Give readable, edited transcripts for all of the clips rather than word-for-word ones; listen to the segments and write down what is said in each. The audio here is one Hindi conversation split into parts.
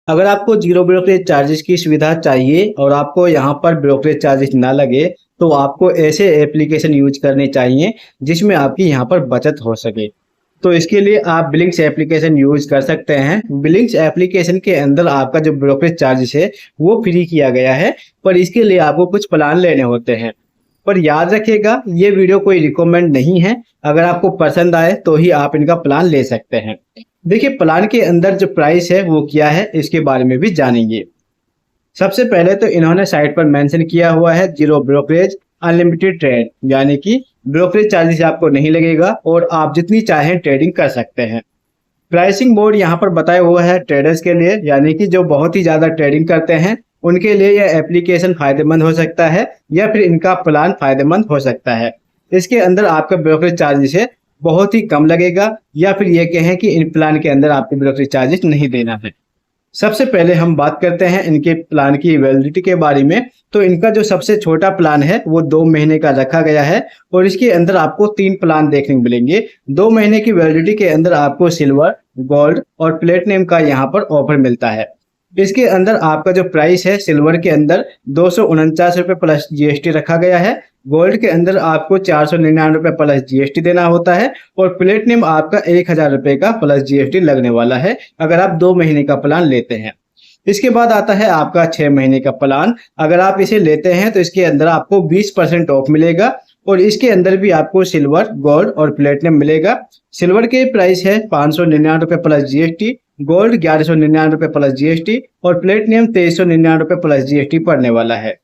अगर आपको जीरो ब्रोकरेज चार्जेस की सुविधा चाहिए और आपको यहाँ पर ब्रोकरेज चार्जेस ना लगे, तो आपको ऐसे एप्लीकेशन यूज करने चाहिए जिसमें आपकी यहाँ पर बचत हो सके। तो इसके लिए आप बिलिंग्स एप्लीकेशन यूज कर सकते हैं। बिलिंग्स एप्लीकेशन के अंदर आपका जो ब्रोकरेज चार्जेस है वो फ्री किया गया है, पर इसके लिए आपको कुछ प्लान लेने होते हैं। पर याद रखिएगा, ये वीडियो कोई रिकमेंड नहीं है। अगर आपको पसंद आए तो ही आप इनका प्लान ले सकते हैं। देखिए, प्लान के अंदर जो प्राइस है वो क्या है, इसके बारे में भी जानेंगे। सबसे पहले तो इन्होंने साइट पर मेंशन किया हुआ है जीरो ब्रोकरेज अनलिमिटेड ट्रेड, यानी कि ब्रोकरेज चार्जेस आपको नहीं लगेगा और आप जितनी चाहें ट्रेडिंग कर सकते हैं। प्राइसिंग मोड यहाँ पर बताया हुआ है ट्रेडर्स के लिए, यानी कि जो बहुत ही ज़्यादा ट्रेडिंग करते हैं उनके लिए यह एप्लीकेशन फायदेमंद हो सकता है या फिर इनका प्लान फायदेमंद हो सकता है। इसके अंदर आपका ब्रोकरेज चार्जेस है बहुत ही कम लगेगा, या फिर ये कहें कि इन प्लान के अंदर आपको ब्रोकरेज चार्जेस नहीं देना है। सबसे पहले हम बात करते हैं इनके प्लान की वैलिडिटी के बारे में। तो इनका जो सबसे छोटा प्लान है वो 2 महीने का रखा गया है और इसके अंदर आपको 3 प्लान देखने को मिलेंगे। 2 महीने की वैलिडिटी के अंदर आपको सिल्वर, गोल्ड और प्लेटिनम का यहाँ पर ऑफर मिलता है। इसके अंदर आपका जो प्राइस है, सिल्वर के अंदर 249 रुपये प्लस जीएसटी रखा गया है। गोल्ड के अंदर आपको 499 रुपये प्लस जीएसटी देना होता है और प्लेटिनम आपका 1000 रुपये का प्लस जीएसटी लगने वाला है अगर आप 2 महीने का प्लान लेते हैं। इसके बाद आता है आपका 6 महीने का प्लान। अगर आप इसे लेते हैं तो इसके अंदर आपको 20% ऑफ मिलेगा और इसके अंदर भी आपको सिल्वर, गोल्ड और प्लेटिनम मिलेगा। सिल्वर के प्राइस है 599 रुपये प्लस जीएसटी, गोल्ड 1199 रुपये प्लस जीएसटी और प्लेटिनम 2399 रुपये प्लस जीएसटी पड़ने वाला है।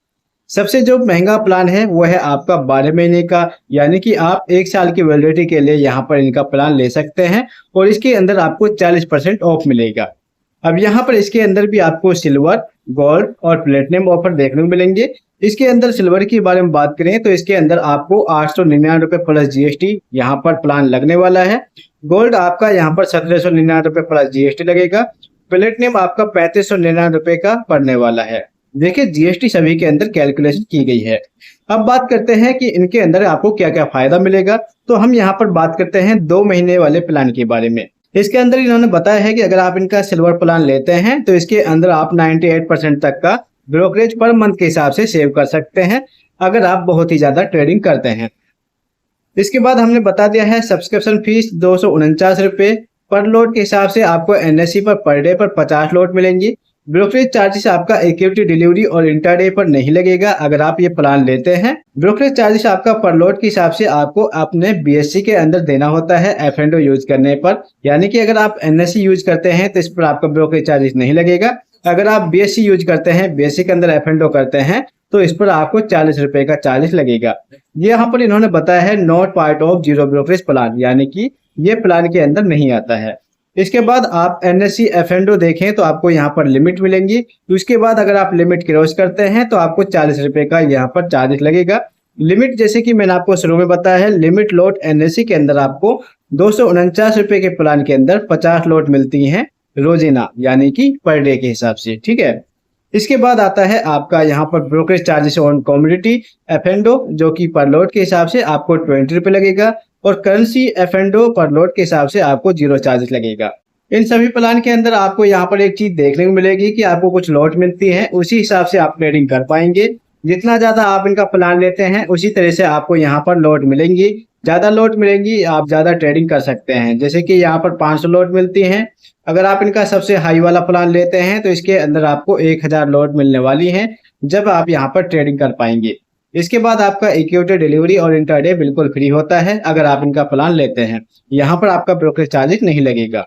सबसे जो महंगा प्लान है वो है आपका 12 महीने का, यानी कि आप 1 साल की वैलिडिटी के लिए यहाँ पर इनका प्लान ले सकते हैं और इसके अंदर आपको 40% ऑफ मिलेगा। अब यहाँ पर इसके अंदर भी आपको सिल्वर, गोल्ड और प्लेटिनम ऑफर देखने को मिलेंगे। इसके अंदर सिल्वर के बारे में बात करें तो इसके अंदर आपको 899 रुपये प्लस जीएसटी यहाँ पर प्लान लगने वाला है। गोल्ड आपका यहाँ पर 1799 रुपये प्लस जीएसटी लगेगा। प्लेटिनम आपका 3599 रुपये का पड़ने वाला है। देखिए, जीएसटी सभी के अंदर कैलकुलेशन की गई है। अब बात करते हैं कि इनके अंदर आपको क्या क्या फायदा मिलेगा। तो हम यहाँ पर बात करते हैं 2 महीने वाले प्लान के बारे में। इसके अंदर इन्होंने बताया है कि अगर आप इनका सिल्वर प्लान लेते हैं तो इसके अंदर आप 98% तक का ब्रोकरेज पर मंथ के हिसाब से सेव कर सकते हैं अगर आप बहुत ही ज्यादा ट्रेडिंग करते हैं। इसके बाद हमने बता दिया है सब्सक्रिप्शन फीस 249 रुपये पर लोड के हिसाब से आपको एनएससी पर डे पर 50 लोड मिलेंगी। ब्रोकरेज चार्जेस आपका इक्विटी डिलीवरी और इंटरडे पर नहीं लगेगा अगर आप ये प्लान लेते हैं। ब्रोकरेज चार्जेस आपका पर लोड के हिसाब से आपको अपने बीएससी के अंदर देना होता है एफ&ओ यूज करने पर, यानी कि अगर आप एनएससी यूज करते हैं तो इस पर आपका ब्रोकरेज चार्जेस नहीं लगेगा। अगर आप बीएससी यूज करते हैं, बीएससी के अंदर एफ&ओ करते हैं, तो इस पर आपको 40 रुपये का चार्जेस लगेगा। ये यहाँ पर इन्होंने बताया है not part of zero brokerage plan, यानी कि ये प्लान के अंदर नहीं आता है। इसके बाद आप एनएससी एफ&ओ देखें तो आपको यहाँ पर लिमिट मिलेंगी। उसके बाद अगर आप लिमिट क्रॉस करते हैं तो आपको 40 रुपये का यहाँ पर चार्जेस लगेगा। लिमिट जैसे कि मैंने आपको शुरू में बताया है, लिमिट लोट एनएससी के अंदर आपको 249 रुपये के प्लान के अंदर 50 लोट मिलती हैं रोजाना, यानी कि पर डे के हिसाब से, ठीक है। इसके बाद आता है आपका यहाँ पर brokerage charges on commodity F&O, जो कि पर लोड के हिसाब से आपको 20 रुपये लगेगा और करेंसी एफ&ओ पर लोड के हिसाब से आपको 0 चार्जेस लगेगा। इन सभी प्लान के अंदर आपको यहाँ पर एक चीज देखने को मिलेगी कि आपको कुछ लोट मिलती है, उसी हिसाब से आप ट्रेडिंग कर पाएंगे। जितना ज्यादा आप इनका प्लान लेते हैं उसी तरह से आपको यहाँ पर लोट मिलेंगी। ज्यादा लोट मिलेंगी, आप ज्यादा ट्रेडिंग कर सकते हैं। जैसे कि यहाँ पर 500 लोट मिलती हैं। अगर आप इनका सबसे हाई वाला प्लान लेते हैं तो इसके अंदर आपको 1000 लोट मिलने वाली है जब आप यहाँ पर ट्रेडिंग कर पाएंगे। इसके बाद आपका इक्विटी डिलीवरी और इंटरडे बिल्कुल फ्री होता है अगर आप इनका प्लान लेते हैं। यहाँ पर आपका ब्रोकरेज चार्जेस नहीं लगेगा।